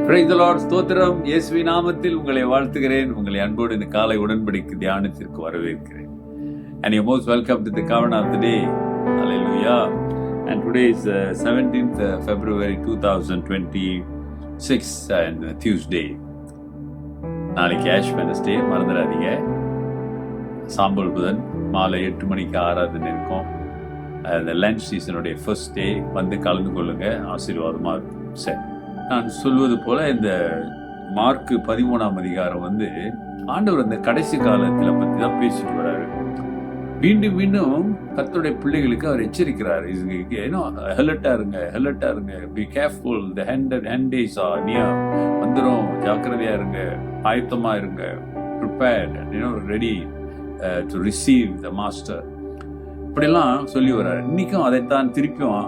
Praise the Lord. ஸ்தோத்திரம். இயேசுவின் நாமத்தில் உங்களை வாழ்த்துகிறேன். உங்களை அன்போடு இந்த காலை உடன்படிக்கை தியானத்திற்கு வரவேற்கிறேன். And you're most welcome to the Covenant of the Day. Hallelujah. And today is 17th February 2026 and Tuesday. நாளைக்கு ஆஷ் வெட்னஸ்டே, மறந்துடாதீங்க. சாம்பல் புதன் மாலை 8 மணிக்கு ஆராதனை இருக்கும். அந்த லஞ்ச் சீசனுடைய ஃபர்ஸ்ட் டே வந்து கலந்து கொள்ளுங்க, ஆசீர்வாதமாக இருக்கும். சரி, நான் சொல்வது போல இந்த மார்க் 13ஆம் அதிகாரம் வந்து ஆண்டவர் அந்த கடைசி காலத்துல பத்தி தான் பேசிட்டு வர்றாரு. மீண்டும் மீண்டும் கர்த்தருடைய பிள்ளைகளுக்கு அவர் எச்சரிக்கிறார். ஏன்னா ஹெலட்டா இருங்க, be careful, the end days are near, வந்துரும், ஜாக்கிரதையா இருங்க, ஆயத்தமா இருங்க, prepared, ready to receive the master, இப்படிலாம் சொல்லி வர்றாரு. இன்னைக்கும் அதைத்தான் திருப்பியும்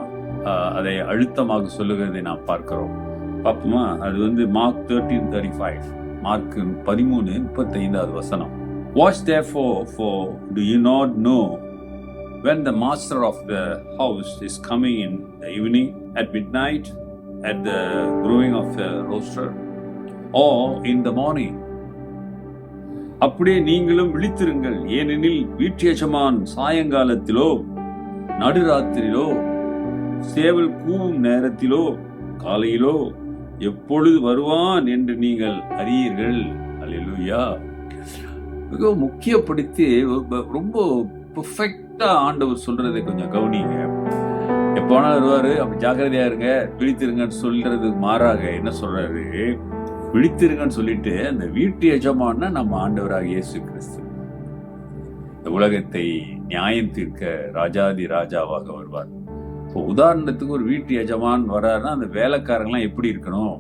அதை அழுத்தமாக சொல்லுகிறதை நாம் பார்க்கிறோம். பார்ப்போமா? அது வந்து மார்க் 13:35, மார்க் 13:35 வசனம். Watch therefore, for do you not know when the master of the house is coming in the evening, at midnight, at the crowing of the rooster, or in the morning? அப்படியே நீங்களும் விழித்திருங்கள், ஏனெனில் வீட்டு எஜமான் சாயங்காலத்திலோ நடுராத்திரிலோ சேவல் கூவும் நேரத்திலோ காலையிலோ எப்பொழுது வருவான் என்று நீங்கள் அறியீர்கள். அல்லேலூயா. மிக முக்கியப்படுத்தி ரொம்ப பெர்ஃபெக்டா ஆண்டவர் சொல்றதை கொஞ்சம் கவனிங்க. எப்போனா வருவாரு, அப்படி ஜாக்கிரதையா இருங்க, விழித்திருங்கன்னு சொல்றது மாறாக என்ன சொல்றாரு? விழித்திருங்கன்னு சொல்லிட்டு அந்த வீட்டு எஜமான்னா நம்ம ஆண்டவராக இயேசு கிறிஸ்து இந்த உலகத்தை நியாயம் தீர்க்க ராஜாதி ராஜாவாக வருவார். இப்போ உதாரணத்துக்கு ஒரு வீட்டு எஜமான் வராருன்னா அந்த வேலைக்காரங்களாம் எப்படி இருக்கணும்?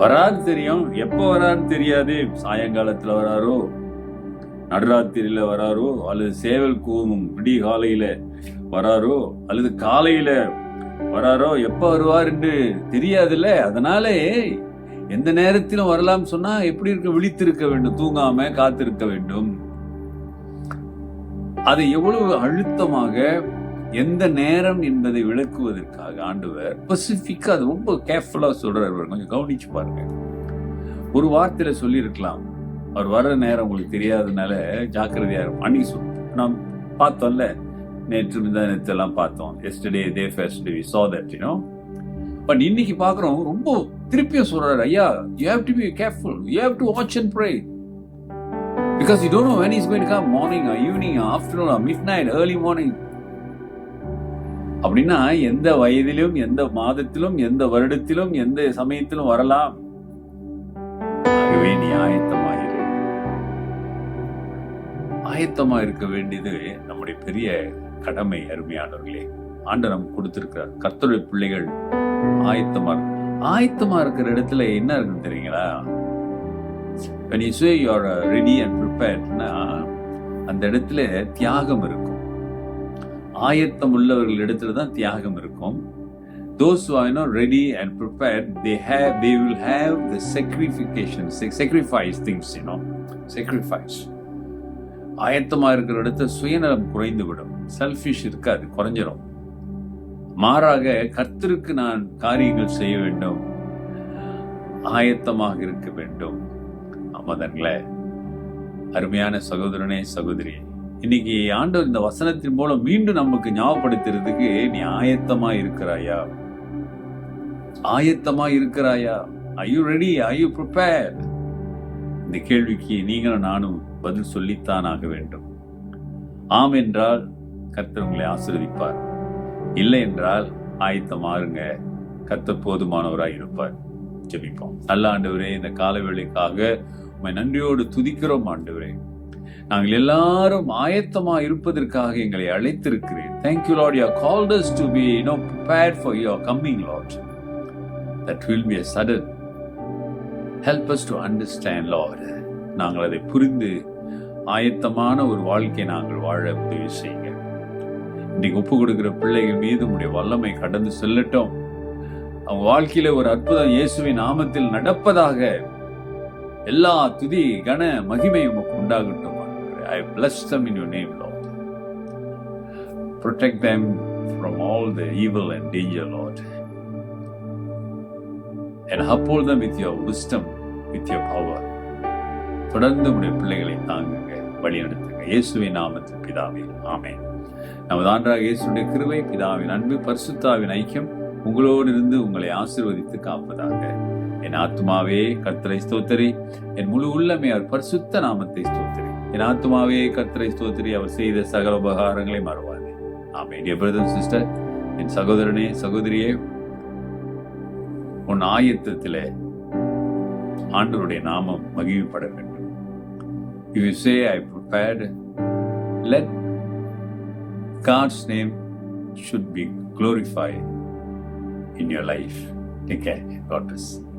வராது தெரியும், எப்போ வராருன்னு தெரியாது. சாயங்காலத்துல வராரோ, நடுராத்திரியில வராரோ, அல்லது சேவல் கூவும் விடி காலையில வராரோ, அல்லது காலையில வராரோ, எப்ப வருவாருன்னு தெரியாதுல்ல. அதனாலே எந்த நேரத்திலும் வரலாம் சொன்னா எப்படி இருக்க? விழித்திருக்க வேண்டும், தூங்காம காத்திருக்க வேண்டும். அதை எவ்வளவு அழுத்தமாக எந்த நேரம் என்பதை விளக்குவதற்காக ஆண்டவர் ஸ்பெசிபிக்கா அது ரொம்ப கேர்ஃபுல்லா சொல்றாரு. கொஞ்சம் கவனிச்சு பாருங்க. ஒரு வார்த்தையில சொல்லி இருக்கலாம், அவர் வர்ற நேரம் உங்களுக்கு தெரியாதனால ஜாக்கிரதையா இருக்கும். அன்னைக்கு நாம் பார்த்தோம்ல, நேற்று நேற்றெல்லாம் பார்த்தோம். Yesterday day first we saw that, but இன்னைக்கு பாக்குறோம், ரொம்ப திருப்பியும் சொல்றாரு, ஐயா, you have to be careful, you have to watch and pray, because you don't know when he's going to come, morning or evening or afternoon or midnight, early morning. அப்படின்னா எந்த வயதிலும், எந்த மாதத்திலும், எந்த வருடத்திலும், எந்த சமயத்திலும் வரலாம். ஆகவே நீ ஆயத்தமா இருக்க வேண்டியது நம்முடைய பெரிய கடமை. அருமையானவர்களே, ஆண்டவர் நமக்கு கொடுத்திருக்கிறார். கர்த்தருடைய பிள்ளைகள் ஆயத்தமா இருக்கிற இடத்துல என்ன இருக்குன்னு தெரியுங்களா? when you say you are ready and prepared, அந்த இடத்துல தியாகம் இருக்கும். ஆயத்தம் உள்ளவர்கள் இடத்துல தான் தியாகம் இருக்கும். Those who are ready and prepared, they will have the sacrifice things, sacrifice. ஆயத்தமா இருக்கிற இடத்துல சுயநலம் குறைந்து விடும், செல்ஃபிஷ் இருக்காது, குறைஞ்சிடும். மாறாக கர்த்தருக்கு நான் காரியங்கள் செய்ய வேண்டும், ஆயத்தமாக இருக்க வேண்டும். ஆமாதாங்களே அருமையான சகோதரனே, சகோதரி, இன்னைக்கு ஆண்டவர் இந்த வசனத்தின் மூலம் மீண்டும் நமக்கு ஞாபகப்படுத்துறதுக்கு, நீ ஆயத்தமா இருக்கிறாயா? ஆயத்தமா இருக்கிறாயா? Are you ready? Are you prepared? இந்த கேள்விக்கு நீங்களும் நானும் பதில் சொல்லித்தான் ஆக வேண்டும். ஆம் என்றால் கர்த்தர் உங்களை ஆசீர்வதிப்பார், இல்லை என்றால் ஆயத்தமாருங்க, கர்த்தர் போதுமானவராய் இருப்பார். ஜெபிப்போம். நல்ல ஆண்டவரே, இந்த கால வேளைக்காக உம்மை நன்றியோடு துதிக்கிறோம். ஆண்டவரே, நாங்கள் எல்லாரும் ஆயத்தமா இருப்பதற்காக எங்களை அழைத்திருக்கிறேன். Thank you, Lord. You have called us to be prepared for your coming, Lord. That will be a sudden. Help us to understand, Lord. நாங்கள் அதை புரிந்து ஆயத்தமான ஒரு வாழ்க்கை நாங்கள் வாழ உதவி செய்யுங்க. இன்னைக்கு ஒப்பு கொடுக்கிற பிள்ளைகள் மீது உம்முடைய வல்லமை கடந்து செல்லட்டும். அவங்க வாழ்க்கையில ஒரு அற்புதம் இயேசுவின் நாமத்தில் நடப்பதாக. எல்லா துதி கன மகிமை உமக்கு உண்டாகட்டும். I bless them in your name, Lord. Protect them from all the evil and danger, Lord. and uphold them with your wisdom, with your power. தொடர்ந்து உடைய பிள்ளைகளை தாங்குங்க, வழிநடத்துங்க. இயேசுவின் நாமத்தில் பிதாவே, ஆமென். நமது ஆண்டவராகிய இயேசுவின் கிருபை, பிதாவின் அன்பு, பரிசுத்தாவின் ஐக்கியம் உங்களோடு இருந்து உங்களை ஆசீர்வதித்து காப்பதாக. என் ஆத்துமாவே கர்த்தரை ஸ்தோத்திரி, என் முழு உள்ளமே அவர் பரிசுத்த நாமத்தை ஸ்தோத்திரி. என் ஆத்துமாவே கர்த்தரை ஸ்தோத்திரி, அவர் செய்த சகல உபகாரங்களை மறவாதே. ஆமென். டியர் பிரதர் அண்ட் சிஸ்டர், என் சகோதரனே சகோதரியே, உன் ஆயத்தத்திலே ஆண்டவருடைய நாமம் மகிமைப்பட வேண்டும். If you say, I prepared, let God's name should be glorified in your life. Take care. God bless.